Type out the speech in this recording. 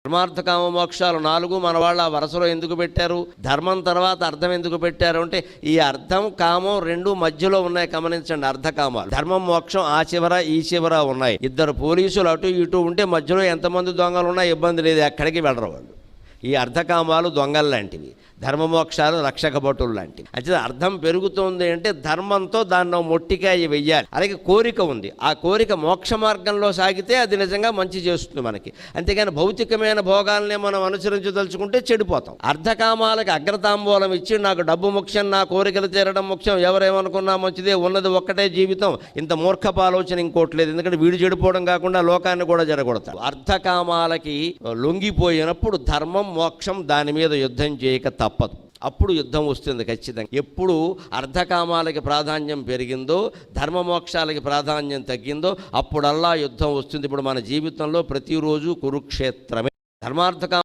ధర్మార్థకామ మోక్షాలు 4 మన వాళ్ళు ఆ వరుసలో ఎందుకు పెట్టారు? ధర్మం తర్వాత అర్థం ఎందుకు పెట్టారు అంటే ఈ అర్థం కామం 2 మధ్యలో ఉన్నాయి. గమనించండి, అర్థకామాలు. ధర్మం మోక్షం ఆ చివర ఈ చివర ఉన్నాయి. 2 పోలీసులు అటు ఇటు ఉంటే మధ్యలో ఎంతమంది దొంగలు ఉన్నా ఇబ్బంది లేదు, ఎక్కడికి వెళ్ళరు వాళ్ళు. ఈ అర్థకామాలు దొంగలు లాంటివి, ధర్మమోక్షాలు రక్షక భటులు లాంటివి. అయితే అర్థం పెరుగుతుంది అంటే ధర్మంతో దాన్ని మొట్టికాయ వెయ్యాలి. అలాగే కోరిక ఉంది, ఆ కోరిక మోక్ష మార్గంలో సాగితే అది నిజంగా మంచి చేస్తుంది మనకి. అంతేగాని భౌతికమైన భోగాలనే మనం అనుసరించదలుచుకుంటే చెడిపోతాం. అర్థకామాలకి అగ్రతాంబూలం ఇచ్చి నాకు డబ్బు ముఖ్యం, నా కోరికలు తీరడం ముఖ్యం, ఎవరేమనుకున్నా మంచిదే, ఉన్నది ఒక్కటే జీవితం, ఇంత మూర్ఖపు ఆలోచన ఇంకోట్లేదు. ఎందుకంటే వీడు చెడిపోవడం కాకుండా లోకాన్ని కూడా జరగొడతాడు. అర్థకామాలకి లొంగిపోయినప్పుడు ధర్మం మోక్షం దాని మీద యుద్ధం చేయక తప్పదు. అప్పుడు యుద్ధం వస్తుంది ఖచ్చితంగా. ఎప్పుడు అర్ధకామాలకి ప్రాధాన్యం పెరిగిందో, ధర్మమోక్షాలకి ప్రాధాన్యం తగ్గిందో అప్పుడల్లా యుద్ధం వస్తుంది. ఇప్పుడు మన జీవితంలో ప్రతిరోజు కురుక్షేత్రమే. ధర్మార్థకామ